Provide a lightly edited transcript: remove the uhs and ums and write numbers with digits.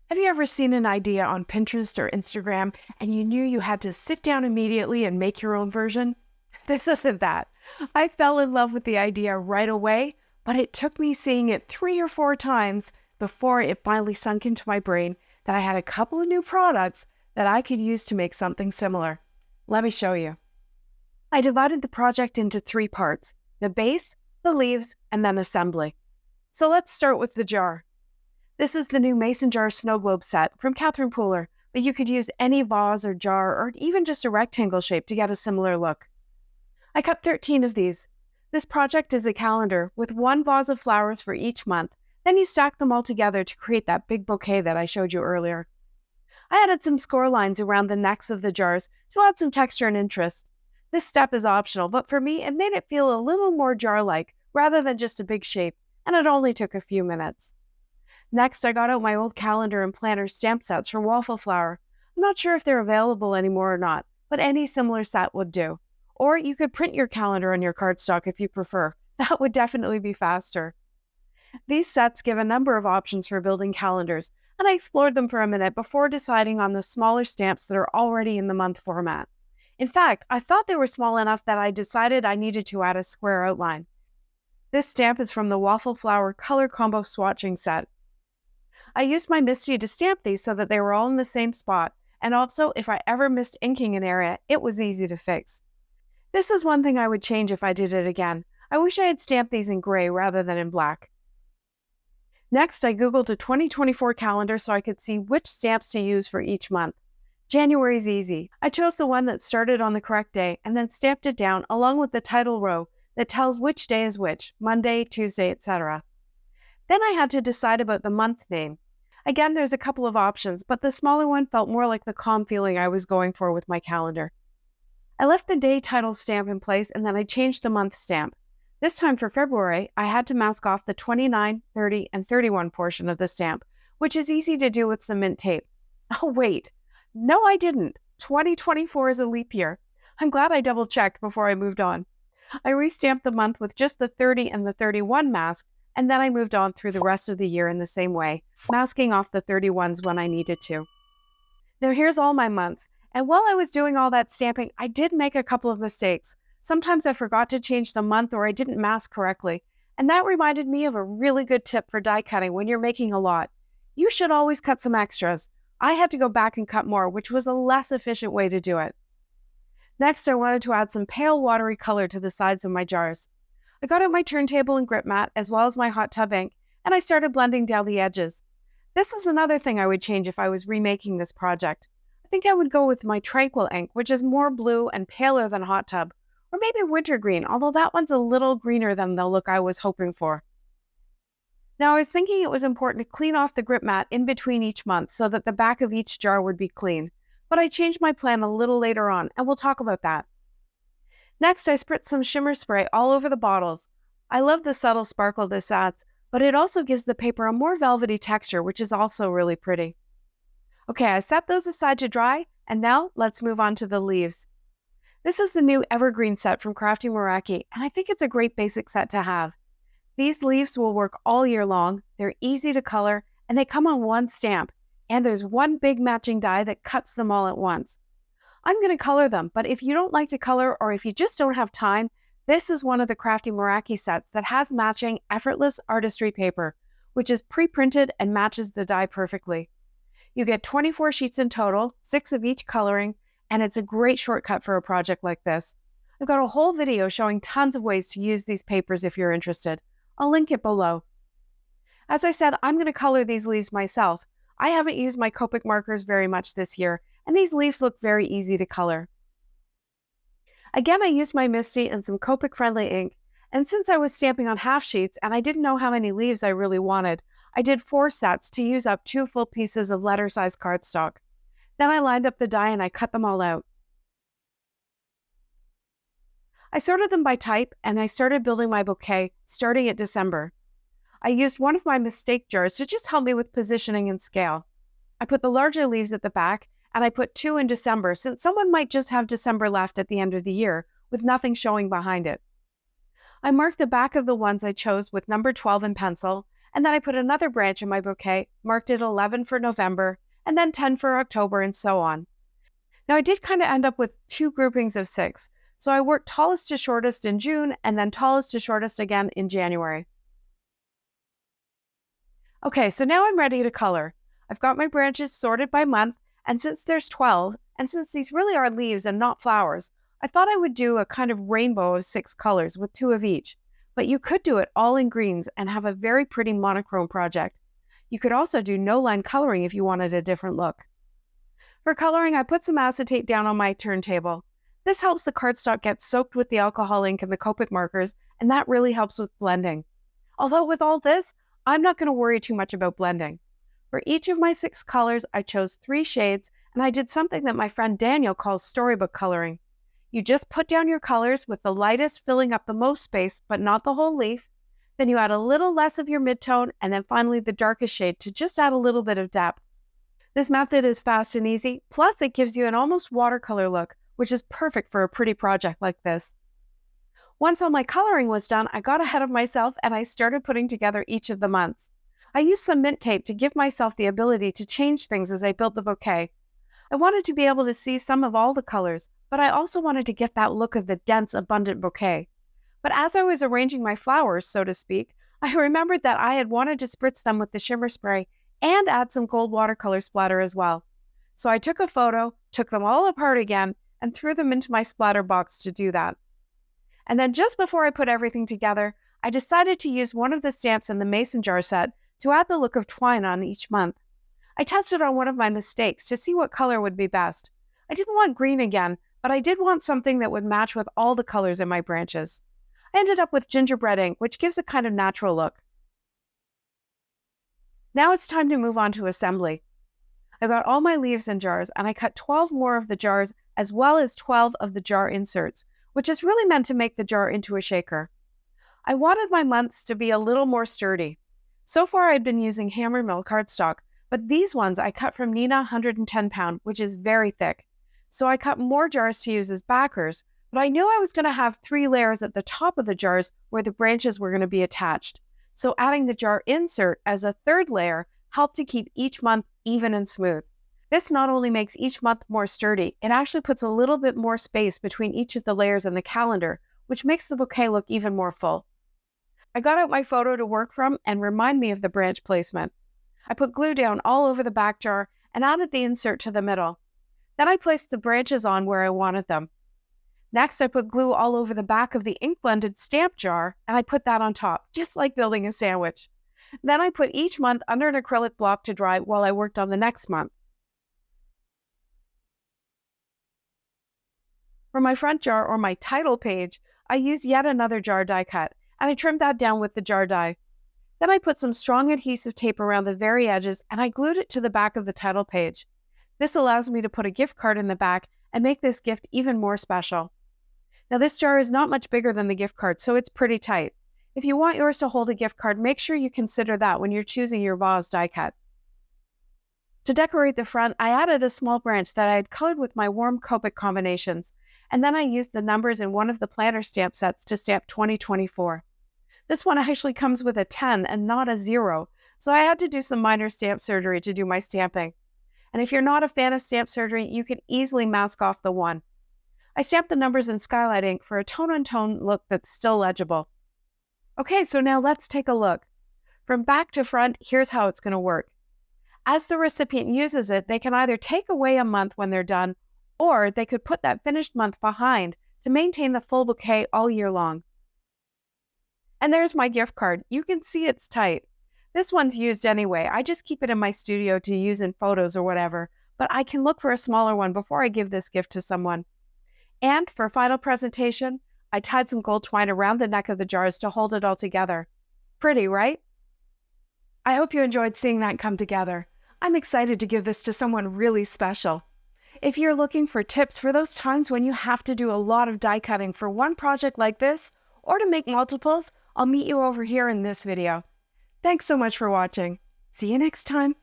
Have you ever seen an idea on Pinterest or Instagram and you knew you had to sit down immediately and make your own version? This isn't that. I fell in love with the idea right away, but it took me seeing it 3 or 4 times before it finally sunk into my brain that I had a couple of new products that I could use to make something similar. Let me show you. I divided the project into 3 parts: the base, the leaves, and then assembly. So let's start with the jar. This is the new mason jar snow globe set from Catherine Pooler, but you could use any vase or jar or even just a rectangle shape to get a similar look. I cut 13 of these. This project is a calendar with 1 vase of flowers for each month. Then you stack them all together to create that big bouquet that I showed you earlier. I added some score lines around the necks of the jars to add some texture and interest. This step is optional, but for me, it made it feel a little more jar-like rather than just a big shape, and it only took a few minutes. Next, I got out my old calendar and planner stamp sets from Waffle Flower. I'm not sure if they're available anymore or not, but any similar set would do. Or you could print your calendar on your cardstock if you prefer. That would definitely be faster. These sets give a number of options for building calendars, and I explored them for a minute before deciding on the smaller stamps that are already in the month format. In fact, I thought they were small enough that I decided I needed to add a square outline. This stamp is from the Waffle Flower Color Combo Swatching Set. I used my Misty to stamp these so that they were all in the same spot, and also if I ever missed inking an area, it was easy to fix. This is one thing I would change if I did it again. I wish I had stamped these in gray rather than in black. Next, I Googled a 2024 calendar so I could see which stamps to use for each month. January's easy. I chose the one that started on the correct day and then stamped it down along with the title row that tells which day is which, Monday, Tuesday, etc. Then I had to decide about the month name. Again, there's a couple of options, but the smaller one felt more like the calm feeling I was going for with my calendar. I left the day title stamp in place and then I changed the month stamp. This time for February, I had to mask off the 29, 30, and 31 portion of the stamp, which is easy to do with some mint tape. Oh wait, no I didn't. 2024 is a leap year. I'm glad I double-checked before I moved on. I restamped the month with just the 30 and the 31 mask, and then I moved on through the rest of the year in the same way, masking off the 31s when I needed to. Now here's all my months, and while I was doing all that stamping, I did make a couple of mistakes. Sometimes I forgot to change the month or I didn't mask correctly, and that reminded me of a really good tip for die cutting when you're making a lot. You should always cut some extras. I had to go back and cut more, which was a less efficient way to do it. Next, I wanted to add some pale watery color to the sides of my jars. I got out my turntable and grip mat, as well as my hot tub ink, and I started blending down the edges. This is another thing I would change if I was remaking this project. I think I would go with my Tranquil ink, which is more blue and paler than hot tub, or maybe wintergreen, although that one's a little greener than the look I was hoping for. Now, I was thinking it was important to clean off the grip mat in between each month so that the back of each jar would be clean, but I changed my plan a little later on, and we'll talk about that. Next, I spritzed some shimmer spray all over the bottles. I love the subtle sparkle this adds, but it also gives the paper a more velvety texture, which is also really pretty. Okay, I set those aside to dry, and now let's move on to the leaves. This is the new Evergreen set from Crafty Meraki, and I think it's a great basic set to have. These leaves will work all year long, they're easy to color, and they come on one stamp, and there's one big matching die that cuts them all at once. I'm going to color them, but if you don't like to color or if you just don't have time, this is one of the Crafty Meraki sets that has matching effortless artistry paper, which is pre-printed and matches the die perfectly. You get 24 sheets in total, 6 of each coloring, and it's a great shortcut for a project like this. I've got a whole video showing tons of ways to use these papers if you're interested. I'll link it below. As I said, I'm going to color these leaves myself. I haven't used my Copic markers very much this year, and these leaves look very easy to color. Again, I used my Misty and some Copic-friendly ink, and since I was stamping on half sheets and I didn't know how many leaves I really wanted, I did 4 sets to use up 2 full pieces of letter-sized cardstock. Then I lined up the die and I cut them all out. I sorted them by type, and I started building my bouquet, starting at December. I used one of my mistake jars to just help me with positioning and scale. I put the larger leaves at the back, and I put 2 in December since someone might just have December left at the end of the year with nothing showing behind it. I marked the back of the ones I chose with number 12 in pencil, And then I put another branch in my bouquet, marked it 11 for November, and then 10 for October, and so on. Now, I did kind of end up with 2 groupings of 6, so I worked tallest to shortest in June, and then tallest to shortest again in January. Okay, so now I'm ready to color. I've got my branches sorted by month, and since there's 12, and since these really are leaves and not flowers, I thought I would do a kind of rainbow of 6 colors with 2 of each. But you could do it all in greens and have a very pretty monochrome project. You could also do no-line coloring if you wanted a different look. For coloring, I put some acetate down on my turntable. This helps the cardstock get soaked with the alcohol ink and the Copic markers, and that really helps with blending. Although with all this, I'm not going to worry too much about blending. For each of my 6 colors, I chose 3 shades, and I did something that my friend Daniel calls storybook coloring. You just put down your colors with the lightest filling up the most space, but not the whole leaf. Then you add a little less of your midtone, and then finally the darkest shade to just add a little bit of depth. This method is fast and easy, plus it gives you an almost watercolor look, which is perfect for a pretty project like this. Once all my coloring was done, I got ahead of myself and I started putting together each of the months. I used some mint tape to give myself the ability to change things as I built the bouquet. I wanted to be able to see some of all the colors, but I also wanted to get that look of the dense, abundant bouquet. But as I was arranging my flowers, so to speak, I remembered that I had wanted to spritz them with the shimmer spray and add some gold watercolor splatter as well. So I took a photo, took them all apart again, and threw them into my splatter box to do that. And then just before I put everything together, I decided to use one of the stamps in the mason jar set to add the look of twine on each month. I tested on one of my mistakes to see what color would be best. I didn't want green again, but I did want something that would match with all the colors in my branches. I ended up with gingerbread ink, which gives a kind of natural look. Now it's time to move on to assembly. I got all my leaves in jars, and I cut 12 more of the jars as well as 12 of the jar inserts, which is really meant to make the jar into a shaker. I wanted my months to be a little more sturdy. So far I'd been using hammer mill cardstock, but these ones I cut from Neenah 110 pound, which is very thick. So I cut more jars to use as backers, but I knew I was going to have 3 layers at the top of the jars where the branches were going to be attached. So adding the jar insert as a 3rd layer helped to keep each month even and smooth. This not only makes each month more sturdy, it actually puts a little bit more space between each of the layers in the calendar, which makes the bouquet look even more full. I got out my photo to work from and remind me of the branch placement. I put glue down all over the back jar and added the insert to the middle. Then I placed the branches on where I wanted them. Next, I put glue all over the back of the ink-blended stamp jar, and I put that on top, just like building a sandwich. Then I put each month under an acrylic block to dry while I worked on the next month. For my front jar or my title page, I used yet another jar die cut, and I trimmed that down with the jar die. Then I put some strong adhesive tape around the very edges, and I glued it to the back of the title page. This allows me to put a gift card in the back and make this gift even more special. Now this jar is not much bigger than the gift card, so it's pretty tight. If you want yours to hold a gift card, make sure you consider that when you're choosing your vase die cut. To decorate the front, I added a small branch that I had colored with my warm Copic combinations, and then I used the numbers in one of the planner stamp sets to stamp 2024. This one actually comes with a 10 and not a 0, so I had to do some minor stamp surgery to do my stamping. And if you're not a fan of stamp surgery, you can easily mask off the 1. I stamped the numbers in Skylight ink for a tone-on-tone look that's still legible. Okay, so now let's take a look. From back to front, here's how it's going to work. As the recipient uses it, they can either take away a month when they're done, or they could put that finished month behind to maintain the full bouquet all year long. And there's my gift card. You can see it's tight. This one's used anyway. I just keep it in my studio to use in photos or whatever, but I can look for a smaller one before I give this gift to someone. And for final presentation, I tied some gold twine around the neck of the jars to hold it all together. Pretty, right? I hope you enjoyed seeing that come together. I'm excited to give this to someone really special. If you're looking for tips for those times when you have to do a lot of die cutting for one project like this, or to make multiples, I'll meet you over here in this video. Thanks so much for watching. See you next time.